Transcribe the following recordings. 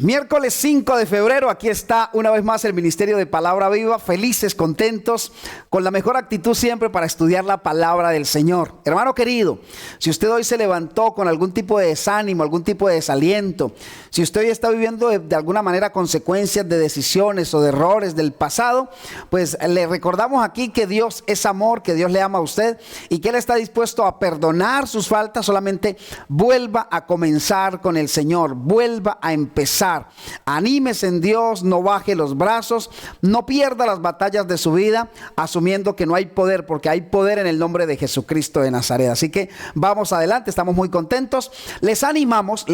Miércoles 5 de febrero, aquí está una vez más el Ministerio de Palabra Viva, felices, contentos, con la mejor actitud siempre para estudiar la palabra del Señor. Hermano querido, si usted hoy se levantó con algún tipo de desánimo, algún tipo de desaliento, si usted hoy está viviendo de alguna manera consecuencias de decisiones o de errores del pasado, pues le recordamos aquí que Dios es amor, que Dios le ama a usted y que Él está dispuesto a perdonar sus faltas. Solamente vuelva a comenzar con el Señor, vuelva a empezar. Anímese en Dios, no baje los brazos, no pierda las batallas de su vida asumiendo que no hay poder, porque hay poder en el nombre de Jesucristo de Nazaret. Así que vamos adelante, estamos muy contentos. Les animamos,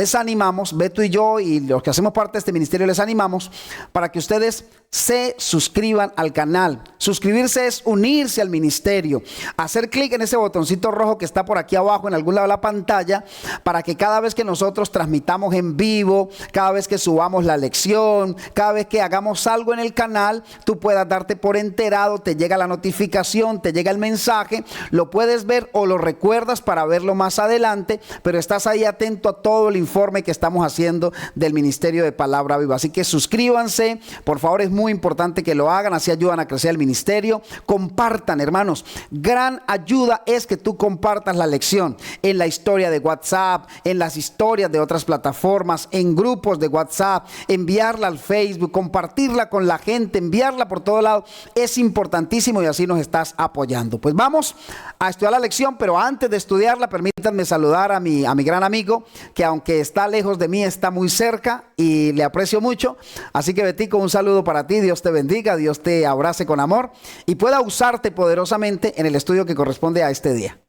Beto y yo y los que hacemos parte de este ministerio, les animamos para que ustedes se suscriban al canal. Suscribirse es unirse al ministerio, hacer clic en ese botoncito rojo que está por aquí abajo en algún lado de la pantalla, para que cada vez que nosotros transmitamos en vivo, cada vez que subamos la lección, cada vez que hagamos algo en el canal, tú puedas darte por enterado, te llega la notificación, te llega el mensaje, lo puedes ver o lo recuerdas para verlo más adelante, pero estás ahí atento a todo el informe que estamos haciendo del Ministerio de Palabra Viva. Así que suscríbanse, por favor, es muy importante que lo hagan, así ayudan a crecer el ministerio. Compartan, hermanos, gran ayuda es que tú compartas la lección en la historia de WhatsApp, en las historias de otras plataformas, en grupos de WhatsApp, enviarla al Facebook, compartirla con la gente, enviarla por todo lado, es importantísimo y así nos estás apoyando. Pues vamos a estudiar la lección, pero antes de estudiarla, permítanme saludar a mi gran amigo, que aunque está lejos de mí, está muy cerca y le aprecio mucho. Así que Betico, un saludo para ti, Dios te bendiga, Dios te abrace con amor y pueda usarte poderosamente en el estudio que corresponde a este día.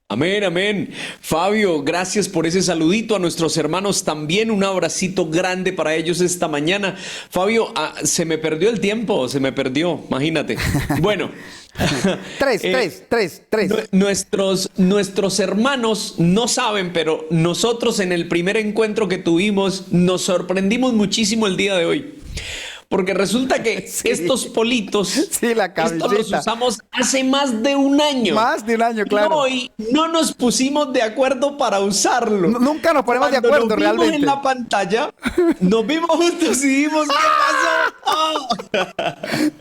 Amén, amén. Fabio, gracias por ese saludito. A nuestros hermanos también un abracito grande para ellos esta mañana. Fabio, se me perdió el tiempo, se me perdió, imagínate. Bueno. Tres. Nuestros hermanos no saben, pero nosotros en el primer encuentro que tuvimos nos sorprendimos muchísimo el día de hoy. Porque resulta que estos politos, estos los usamos hace más de un año. Más de un año, claro. Y hoy no nos pusimos de acuerdo para usarlo. Nunca nos ponemos de acuerdo realmente. En la pantalla, nos vimos juntos y dijimos, ¿qué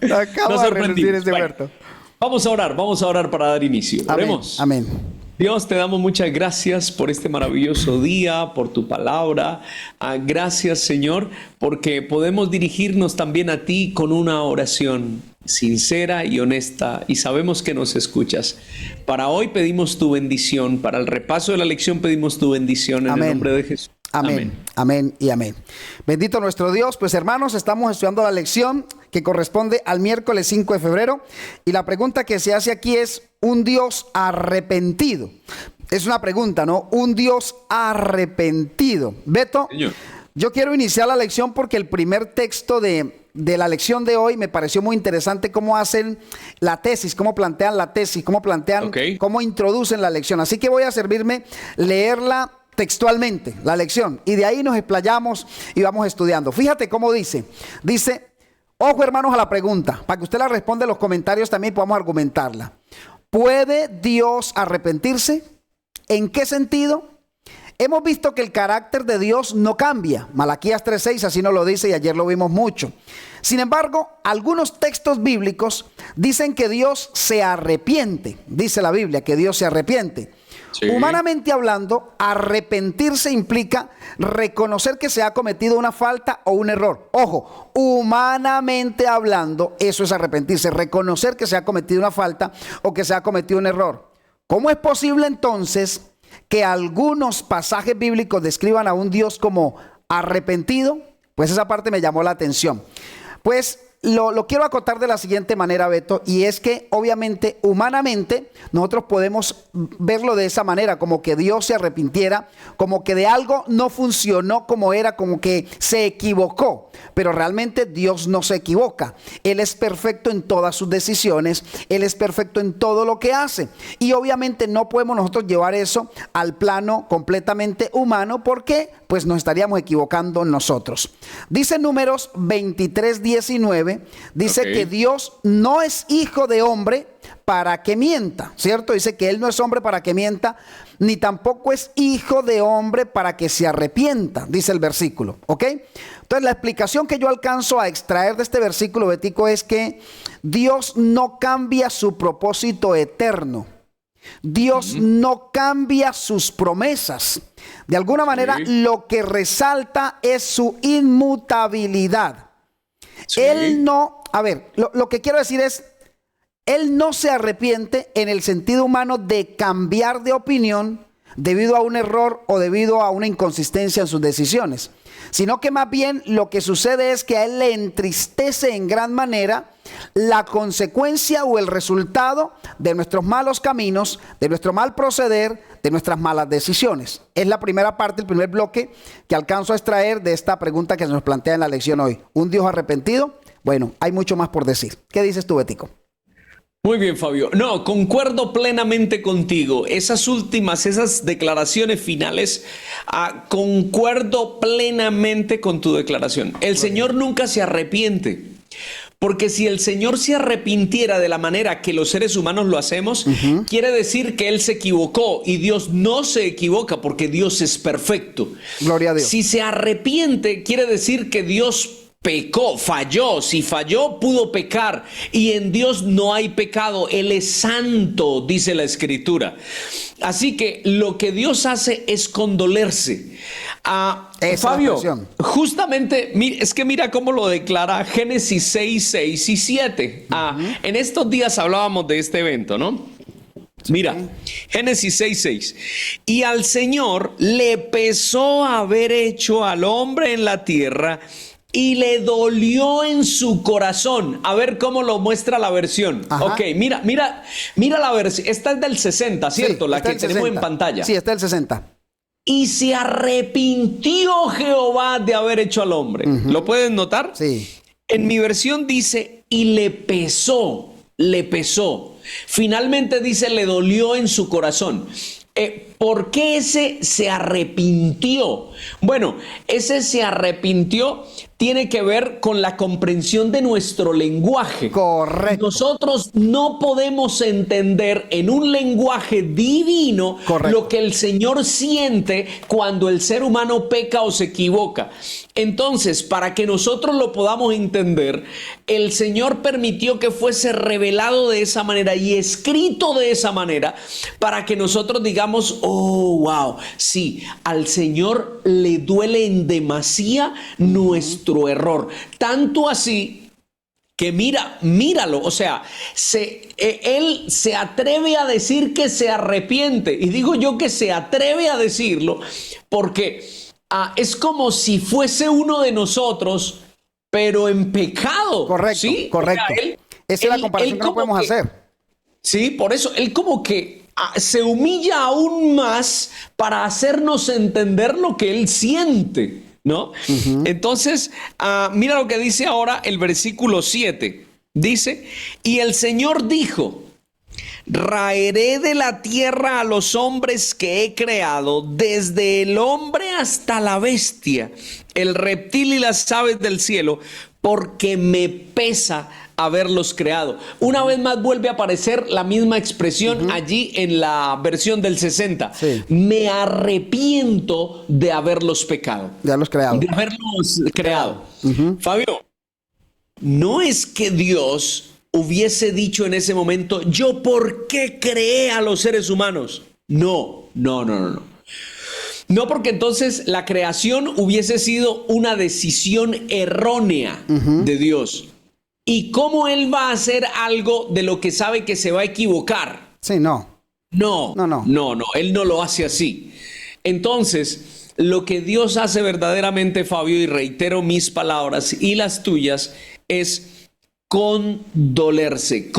pasó? Acabo de relucir ese muerto. Vamos a orar para dar inicio. Oremos. Amén. Dios, te damos muchas gracias por este maravilloso día, por tu palabra. Gracias, Señor, porque podemos dirigirnos también a ti con una oración sincera y honesta, y sabemos que nos escuchas. Para hoy pedimos tu bendición, para el repaso de la lección pedimos tu bendición en el nombre de Jesús. Amén, amén y amén. Bendito nuestro Dios. Pues hermanos, estamos estudiando la lección que corresponde al miércoles 5 de febrero y la pregunta que se hace aquí es: ¿un Dios arrepentido? Es una pregunta, ¿no? Un Dios arrepentido. Beto, Señor, yo quiero iniciar la lección porque el primer texto de la lección de hoy me pareció muy interesante cómo hacen la tesis, cómo plantean la tesis, cómo introducen la lección. Así que voy a servirme leerla textualmente, la lección, y de ahí nos explayamos y vamos estudiando. Fíjate cómo dice, ojo hermanos a la pregunta, para que usted la responda en los comentarios también podamos argumentarla. ¿Puede Dios arrepentirse? ¿En qué sentido? Hemos visto que el carácter de Dios no cambia. Malaquías 3:6 así nos lo dice y ayer lo vimos mucho. Sin embargo, algunos textos bíblicos dicen que Dios se arrepiente. Dice la Biblia que Dios se arrepiente. Sí. Humanamente hablando, arrepentirse implica reconocer que se ha cometido una falta o un error. Ojo, humanamente hablando, eso es arrepentirse, reconocer que se ha cometido una falta o que se ha cometido un error. ¿Cómo es posible entonces que algunos pasajes bíblicos describan a un Dios como arrepentido? Pues esa parte me llamó la atención. Pues lo quiero acotar de la siguiente manera, Beto, y es que obviamente humanamente nosotros podemos verlo de esa manera, como que Dios se arrepintiera, como que de algo no funcionó como era, como que se equivocó, pero realmente Dios no se equivoca. Él es perfecto en todas sus decisiones, Él es perfecto en todo lo que hace, y obviamente no podemos nosotros llevar eso al plano completamente humano, porque pues nos estaríamos equivocando nosotros. Dice Números 23:19, dice que Dios no es hijo de hombre para que mienta, ¿cierto? Dice que Él no es hombre para que mienta, ni tampoco es hijo de hombre para que se arrepienta, dice el versículo, ¿ok? Entonces la explicación que yo alcanzo a extraer de este versículo, Betico, es que Dios no cambia su propósito eterno. Dios no cambia sus promesas. De alguna manera, lo que resalta es su inmutabilidad. Él no, a ver, lo que quiero decir es, Él no se arrepiente en el sentido humano de cambiar de opinión debido a un error o debido a una inconsistencia en sus decisiones, sino que más bien lo que sucede es que a Él le entristece en gran manera la consecuencia o el resultado de nuestros malos caminos, de nuestro mal proceder, de nuestras malas decisiones. Es la primera parte, el primer bloque que alcanzo a extraer de esta pregunta que se nos plantea en la lección hoy. ¿Un Dios arrepentido? Bueno, hay mucho más por decir. ¿Qué dices tú, Betico? Muy bien, Fabio. No, concuerdo plenamente contigo. Esas declaraciones finales, concuerdo plenamente con tu declaración. El Señor nunca se arrepiente. Porque si el Señor se arrepintiera de la manera que los seres humanos lo hacemos, quiere decir que Él se equivocó, y Dios no se equivoca porque Dios es perfecto. Gloria a Dios. Si se arrepiente, quiere decir que Dios pecó, falló. Si falló, pudo pecar. Y en Dios no hay pecado. Él es santo, dice la Escritura. Así que lo que Dios hace es condolerse. Fabio, justamente, es que mira cómo lo declara Génesis 6, 6 y 7. En estos días hablábamos de este evento, ¿no? Mira, Génesis 6, 6. Y al Señor le pesó haber hecho al hombre en la tierra, y le dolió en su corazón. A ver cómo lo muestra la versión. Ajá. Ok, mira la versión. Esta es del 60, ¿cierto? Sí, la que tenemos en pantalla. Sí, está el 60. Y se arrepintió Jehová de haber hecho al hombre. ¿Lo pueden notar? Sí. En mi versión dice, y le pesó. Finalmente dice, le dolió en su corazón. ¿Por qué ese se arrepintió? Bueno, ese se arrepintió tiene que ver con la comprensión de nuestro lenguaje. Correcto. Nosotros no podemos entender en un lenguaje divino lo que el Señor siente cuando el ser humano peca o se equivoca. Entonces, para que nosotros lo podamos entender, el Señor permitió que fuese revelado de esa manera y escrito de esa manera para que nosotros digamos, oh, wow, sí, al Señor le duele en demasía nuestro error. Tanto así que míralo, o sea, Él se atreve a decir que se arrepiente. Y digo yo que se atreve a decirlo porque es como si fuese uno de nosotros, pero en pecado. Correcto, ¿sí? correcto. O sea, esa es la comparación que no podemos hacer. Sí, por eso Él como que se humilla aún más para hacernos entender lo que Él siente, ¿no? Entonces, mira lo que dice ahora el versículo 7. Dice, y el Señor dijo, raeré de la tierra a los hombres que he creado, desde el hombre hasta la bestia, el reptil y las aves del cielo, porque me pesa haberlos creado. Una vez más vuelve a aparecer la misma expresión allí en la versión del 60. Sí. Me arrepiento de haberlos pecado. De haberlos creado. De haberlos creado. Fabio, no es que Dios hubiese dicho en ese momento, ¿yo por qué creé a los seres humanos? No. No, porque entonces la creación hubiese sido una decisión errónea de Dios. ¿Y cómo Él va a hacer algo de lo que sabe que se va a equivocar? Sí, no. No, Él no lo hace así. Entonces, lo que Dios hace verdaderamente, Fabio, y reitero mis palabras y las tuyas, es condolerse.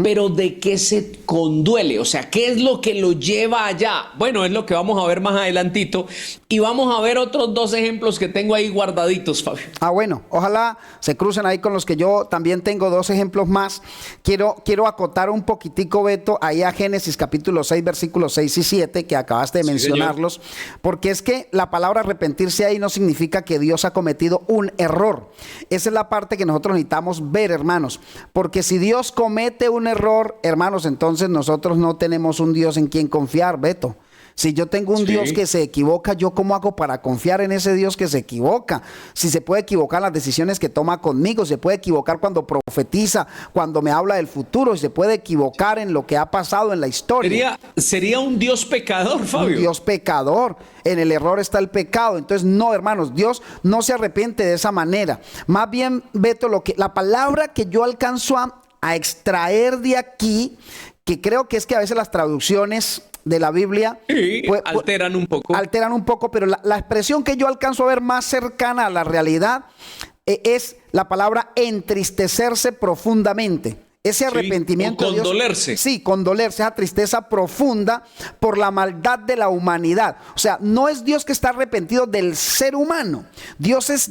Pero ¿de qué se conduele? O sea, ¿qué es lo que lo lleva allá? Bueno, es lo que vamos a ver más adelantito, y vamos a ver otros dos ejemplos que tengo ahí guardaditos, Fabio. Bueno, ojalá se crucen ahí con los que yo también tengo dos ejemplos más. Quiero acotar un poquitico, Beto, ahí a Génesis capítulo 6, versículos 6 y 7, que acabaste de mencionarlos, señor. Porque es que la palabra arrepentirse ahí no significa que Dios ha cometido un error. Esa es la parte que nosotros necesitamos podamos ver, hermanos. Porque si Dios comete un error, hermanos, entonces nosotros no tenemos un Dios en quien confiar, Beto. Si yo tengo un Dios que se equivoca, ¿yo cómo hago para confiar en ese Dios que se equivoca? Si se puede equivocar en las decisiones que toma conmigo, se puede equivocar cuando profetiza, cuando me habla del futuro, se puede equivocar en lo que ha pasado en la historia. Sería un Dios pecador, Fabio. Un Dios pecador. En el error está el pecado. Entonces, no, hermanos, Dios no se arrepiente de esa manera. Más bien, Beto, la palabra que yo alcanzo a extraer de aquí, que creo que es que a veces las traducciones de la Biblia alteran un poco. Alteran un poco, pero la expresión que yo alcanzo a ver más cercana a la realidad es la palabra entristecerse profundamente. Ese arrepentimiento. O condolerse. Sí, condolerse, esa tristeza profunda por la maldad de la humanidad. O sea, no es Dios que está arrepentido del ser humano. Dios es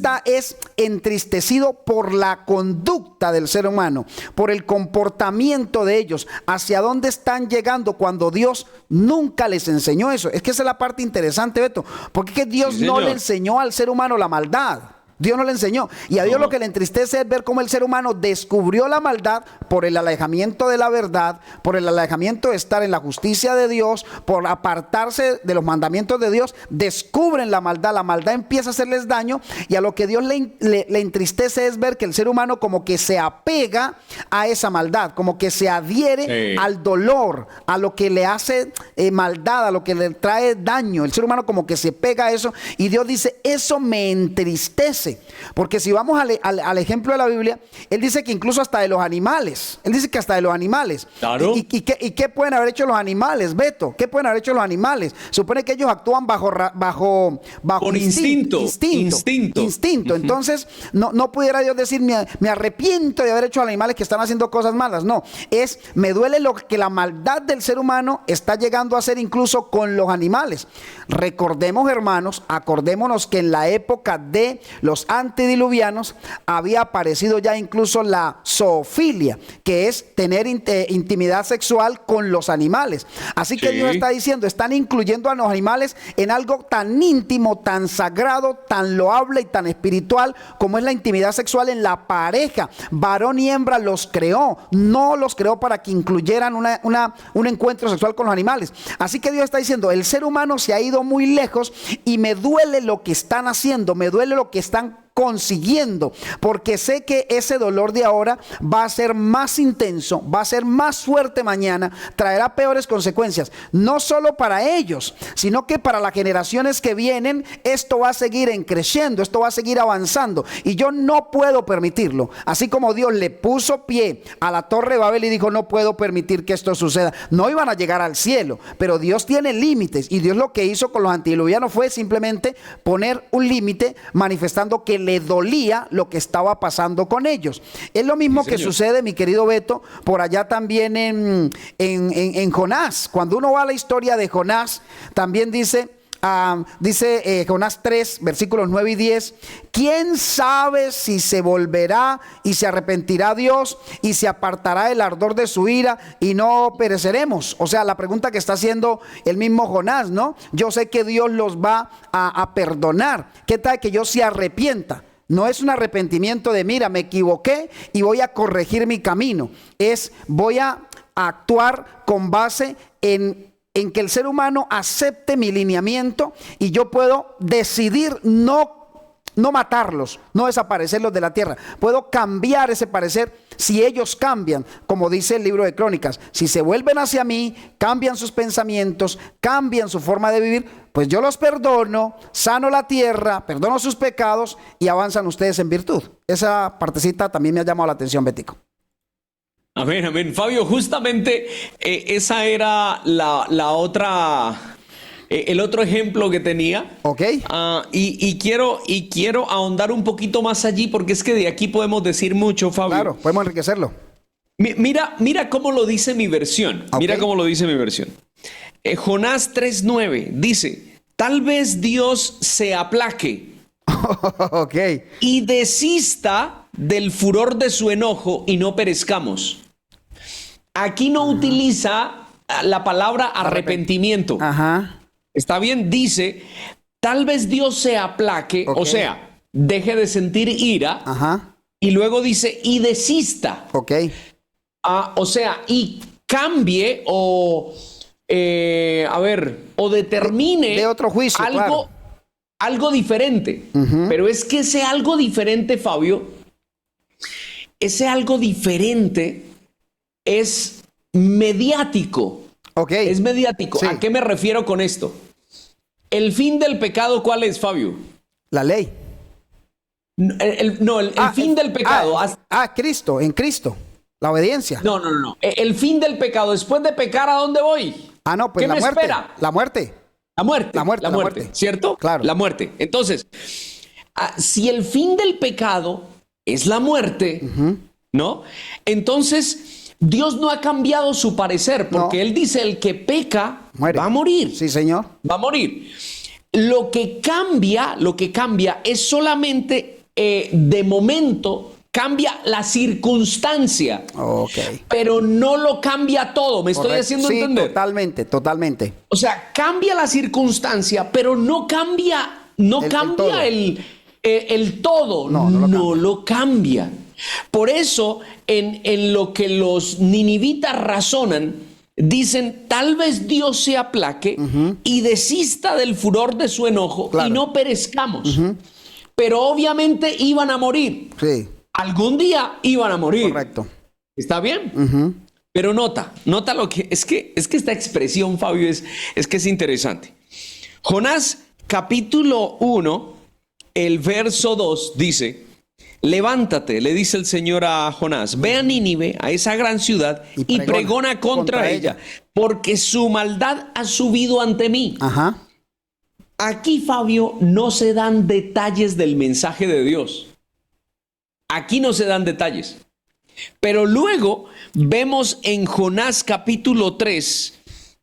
entristecido por la conducta del ser humano, por el comportamiento de ellos, hacia dónde están llegando cuando Dios nunca les enseñó eso. Es que esa es la parte interesante, Beto, porque es que Dios no le enseñó al ser humano la maldad. Dios no le enseñó. Y a Dios lo que le entristece es ver cómo el ser humano descubrió la maldad por el alejamiento de la verdad, por el alejamiento de estar en la justicia de Dios, por apartarse de los mandamientos de Dios. Descubren la maldad empieza a hacerles daño, y a lo que Dios le entristece es ver que el ser humano como que se apega a esa maldad, como que se adhiere al dolor, a lo que le hace maldad, a lo que le trae daño. El ser humano como que se pega a eso, y Dios dice, eso me entristece. Porque si vamos al ejemplo de la Biblia, él dice que incluso hasta de los animales. Él dice que hasta de los animales. Claro. ¿Y qué pueden haber hecho los animales, Beto? ¿Qué pueden haber hecho los animales? Supone que ellos actúan bajo por instinto. Entonces, no pudiera Dios decir, me arrepiento de haber hecho a los animales que están haciendo cosas malas. No, me duele lo que la maldad del ser humano está llegando a hacer incluso con los animales. Recordemos, hermanos, acordémonos que en la época de los antediluvianos había aparecido ya incluso la zoofilia, que es tener intimidad sexual con los animales. Así que Dios está diciendo, están incluyendo a los animales en algo tan íntimo, tan sagrado, tan loable y tan espiritual como es la intimidad sexual en la pareja. Varón y hembra los creó, no los creó para que incluyeran un encuentro sexual con los animales. Así que Dios está diciendo, el ser humano se ha ido muy lejos y me duele lo que están haciendo, me duele lo que están consiguiendo, porque sé que ese dolor de ahora va a ser más intenso, va a ser más fuerte mañana, traerá peores consecuencias, no solo para ellos, sino que para las generaciones que vienen. Esto va a seguir creciendo, esto va a seguir avanzando, y yo no puedo permitirlo. Así como Dios le puso pie a la Torre de Babel y dijo, no puedo permitir que esto suceda. No iban a llegar al cielo, pero Dios tiene límites, y Dios lo que hizo con los antediluvianos fue simplemente poner un límite, manifestando que le dolía lo que estaba pasando con ellos. Es lo mismo que sucede, mi querido Beto, por allá también en Jonás. Cuando uno va a la historia de Jonás, también dice Jonás 3, versículos 9 y 10, ¿quién sabe si se volverá y se arrepentirá Dios y se apartará el ardor de su ira y no pereceremos? O sea, la pregunta que está haciendo el mismo Jonás, ¿no? Yo sé que Dios los va a perdonar. ¿Qué tal que yo se arrepienta? No es un arrepentimiento de, mira, me equivoqué y voy a corregir mi camino. Voy a actuar con base en que el ser humano acepte mi lineamiento, y yo puedo decidir no matarlos, no desaparecerlos de la tierra. Puedo cambiar ese parecer si ellos cambian, como dice el libro de Crónicas. Si se vuelven hacia mí, cambian sus pensamientos, cambian su forma de vivir, pues yo los perdono, sano la tierra, perdono sus pecados y avanzan ustedes en virtud. Esa partecita también me ha llamado la atención, Betico. Amén, amén. Fabio, justamente esa era la otra... el otro ejemplo que tenía. Ok. Y quiero ahondar un poquito más allí, porque es que de aquí podemos decir mucho, Fabio. Claro, podemos enriquecerlo. Mira cómo lo dice mi versión. Okay. Mira cómo lo dice mi versión. Jonás 3:9 dice, tal vez Dios se aplaque okay, y desista del furor de su enojo y no perezcamos. Aquí no utiliza la palabra arrepentimiento. Ajá. Está bien, dice, tal vez Dios se aplaque, o sea, deje de sentir ira. Ajá. y luego dice y desista. Ok. O sea, y cambie o, o determine de otro juicio, claro. Algo diferente. Pero es que ese algo diferente, Fabio, ese algo diferente es mediático. Ok. Es mediático. Sí. ¿A qué me refiero con esto? El fin del pecado, ¿cuál es, Fabio? La ley. El fin del pecado. Cristo, en Cristo. La obediencia. No. El fin del pecado. Después de pecar, ¿a dónde voy? No, pues ¿Qué la me muerte. espera? La muerte. La muerte, ¿cierto? Claro. La muerte. Entonces, si el fin del pecado es la muerte, ¿no? Entonces, Dios no ha cambiado su parecer, porque Él dice, el que peca muere. Va a morir. Sí, Señor. Va a morir. Lo que cambia es solamente, de momento, cambia la circunstancia. Ok. Pero no lo cambia todo. ¿Me estoy haciendo entender? Totalmente. O sea, cambia la circunstancia, pero no cambia el todo. No lo cambia. Por eso, en lo que los ninivitas razonan, dicen, tal vez Dios se aplaque y desista del furor de su enojo y no perezcamos. Pero obviamente iban a morir. Sí. Algún día iban a morir. Correcto. ¿Está bien? Pero nota lo que es que esta expresión, Fabio, es que es interesante. Jonás, capítulo 1, el verso 2 dice: levántate, le dice el Señor a Jonás, ve a Nínive, a esa gran ciudad, y pregona contra ella, porque su maldad ha subido ante mí. Ajá. Aquí, Fabio, no se dan detalles del mensaje de Dios. Aquí no se dan detalles. Pero luego vemos en Jonás capítulo 3,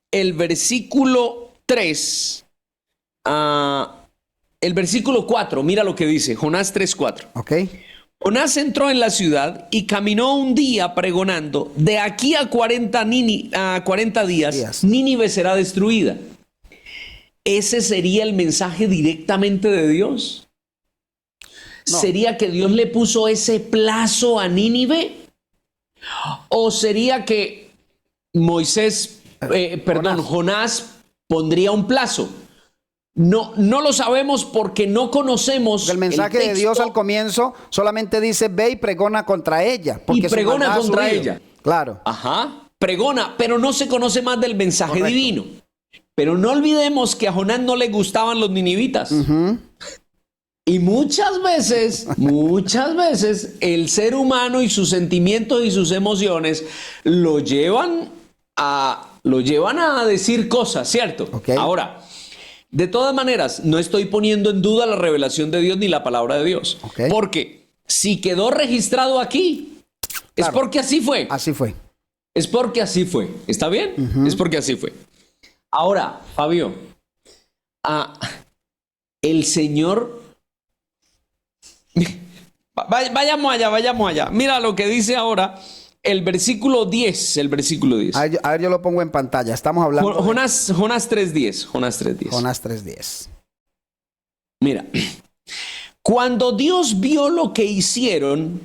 el versículo 3, el versículo 4, mira lo que dice, Jonás 3:4. Ok. Jonás entró en la ciudad y caminó un día pregonando, de aquí a 40 días, Nínive será destruida. ¿Ese sería el mensaje directamente de Dios? No. ¿Sería que Dios le puso ese plazo a Nínive? ¿O sería que Jonás pondría un plazo? No lo sabemos porque no conocemos el mensaje de Dios al comienzo solamente dice, ve y pregona contra ella. Porque y pregona contra ella. Claro. Ajá, pregona, pero no se conoce más del mensaje divino. Pero no olvidemos que a Jonás no le gustaban los ninivitas. Y muchas veces, el ser humano y sus sentimientos y sus emociones lo llevan a decir cosas, ¿cierto? Okay. Ahora, de todas maneras, no estoy poniendo en duda la revelación de Dios ni la palabra de Dios. Okay. Porque si quedó registrado aquí, claro, es porque así fue. Así fue. Es porque así fue. ¿Está bien? Es porque así fue. Ahora, Fabio, el Señor... Vayamos allá. Mira lo que dice ahora el versículo 10. A ver, yo lo pongo en pantalla. Estamos hablando Jonás 3:10. Jonás 3:10. Mira. Cuando Dios vio lo que hicieron,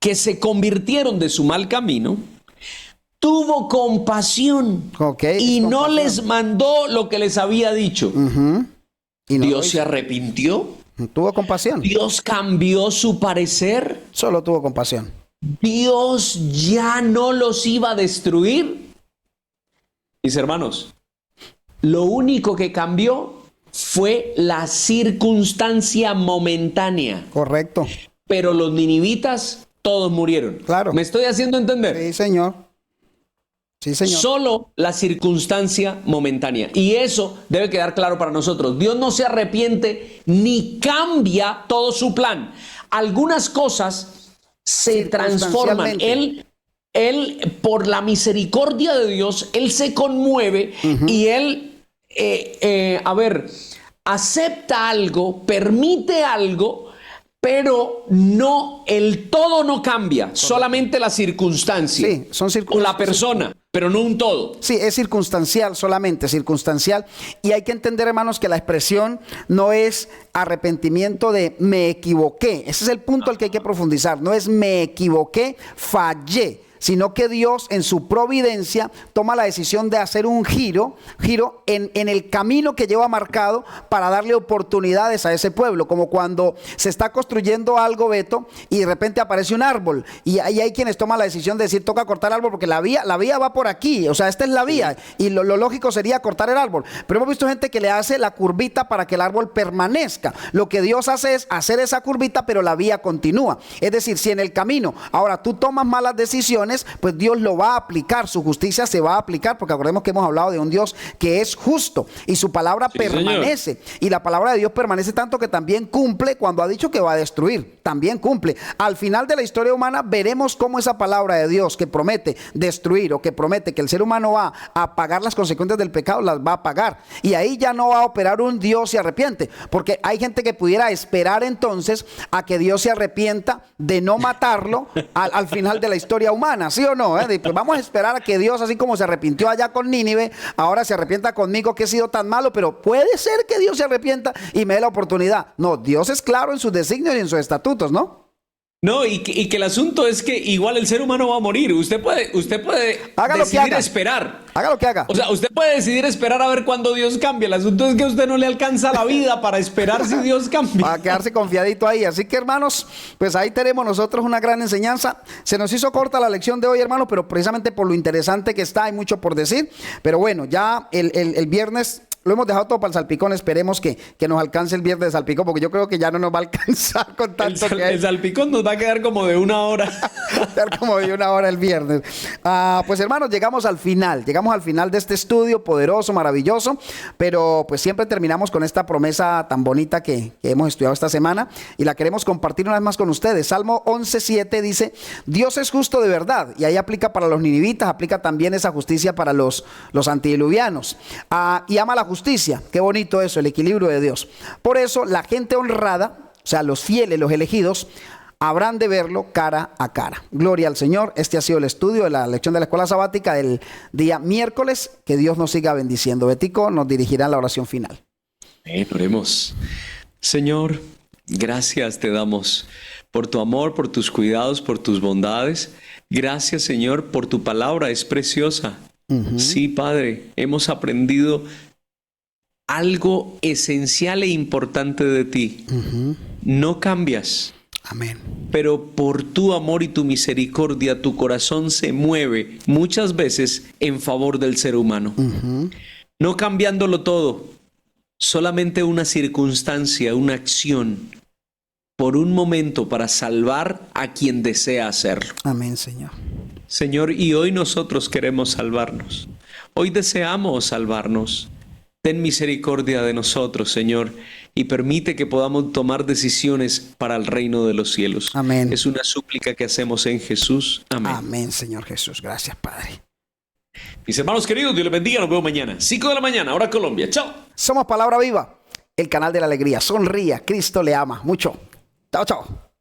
que se convirtieron de su mal camino, tuvo compasión y no les mandó lo que les había dicho. ¿Y no Dios se arrepintió? Tuvo compasión. Dios cambió su parecer. Solo tuvo compasión. Dios ya no los iba a destruir. Mis hermanos, lo único que cambió fue la circunstancia momentánea. Correcto. Pero los ninivitas todos murieron. Claro. ¿Me estoy haciendo entender? Sí, señor. Sí, señor. Solo la circunstancia momentánea. Y eso debe quedar claro para nosotros. Dios no se arrepiente ni cambia todo su plan. Algunas cosas se transforman. Él, por la misericordia de Dios, Él se conmueve y Él, acepta algo, permite algo pero no, el todo no cambia, solamente la circunstancia. Sí, son o la persona, pero no un todo. Sí, es circunstancial solamente, circunstancial. Y hay que entender, hermanos, que la expresión no es arrepentimiento de me equivoqué. Ese es el punto al que hay que profundizar. No es me equivoqué, fallé, sino que Dios en su providencia toma la decisión de hacer un giro en el camino que lleva marcado para darle oportunidades a ese pueblo, como cuando se está construyendo algo, Beto, y de repente aparece un árbol, y ahí hay quienes toman la decisión de decir, toca cortar el árbol porque la vía va por aquí, o sea, esta es la vía, y lo lógico sería cortar el árbol, pero hemos visto gente que le hace la curvita para que el árbol permanezca. Lo que Dios hace es hacer esa curvita, pero la vía continúa. Es decir, si en el camino ahora tú tomas malas decisiones, pues Dios lo va a aplicar, su justicia se va a aplicar, porque acordemos que hemos hablado de un Dios que es justo y su palabra permanece, señor. Y la palabra de Dios permanece tanto que también cumple cuando ha dicho que va a destruir, también cumple. Al final de la historia humana veremos cómo esa palabra de Dios que promete destruir o que promete que el ser humano va a pagar las consecuencias del pecado, las va a pagar, y ahí ya no va a operar un Dios se arrepiente, porque hay gente que pudiera esperar entonces a que Dios se arrepienta de no matarlo al final de la historia humana, ¿sí o no? Pues vamos a esperar a que Dios, así como se arrepintió allá con Nínive, ahora se arrepienta conmigo que he sido tan malo, pero puede ser que Dios se arrepienta y me dé la oportunidad. No, Dios es claro en sus designios y en sus estatutos, ¿no? No, y que el asunto es que igual el ser humano va a morir. Usted puede decidir esperar. Haga lo que haga. O sea, usted puede decidir esperar a ver cuándo Dios cambia. El asunto es que a usted no le alcanza la vida para esperar si Dios cambia. Para quedarse confiadito ahí. Así que, hermanos, pues ahí tenemos nosotros una gran enseñanza. Se nos hizo corta la lección de hoy, hermanos, pero precisamente por lo interesante que está, hay mucho por decir. Pero bueno, ya el viernes lo hemos dejado todo para el salpicón. Esperemos que nos alcance el viernes de salpicón, porque yo creo que ya no nos va a alcanzar con tanto que hay. El salpicón nos va a quedar como de 1 hora. Como de 1 hora el viernes. Pues hermanos, llegamos al final de este estudio poderoso, maravilloso, pero pues siempre terminamos con esta promesa tan bonita que hemos estudiado esta semana y la queremos compartir una vez más con ustedes. Salmo 11:7 dice: Dios es justo de verdad, y ahí aplica para los ninivitas, aplica también esa justicia para los antediluvianos, y ama la justicia. Qué bonito eso, el equilibrio de Dios. Por eso la gente honrada, o sea, los fieles, los elegidos, habrán de verlo cara a cara. Gloria al Señor. Este ha sido el estudio de la lección de la escuela sabática del día miércoles. Que Dios nos siga bendiciendo. Betico nos dirigirá a la oración final. Oremos. Señor, gracias te damos por tu amor, por tus cuidados, por tus bondades. Gracias, Señor, por tu palabra, es preciosa. Sí, Padre, hemos aprendido algo esencial e importante de ti. No cambias. Amén. Pero por tu amor y tu misericordia, tu corazón se mueve muchas veces en favor del ser humano. No cambiándolo todo, solamente una circunstancia, una acción, por un momento para salvar a quien desea hacerlo. Amén, Señor. Señor, y hoy nosotros queremos salvarnos. Hoy deseamos salvarnos. Ten misericordia de nosotros, Señor, y permite que podamos tomar decisiones para el reino de los cielos. Amén. Es una súplica que hacemos en Jesús. Amén. Amén, Señor Jesús. Gracias, Padre. Mis hermanos queridos, Dios les bendiga. Nos vemos mañana. 5 de la mañana, hora Colombia. Chao. Somos Palabra Viva, el canal de la alegría. Sonría. Cristo le ama mucho. Chao, chao.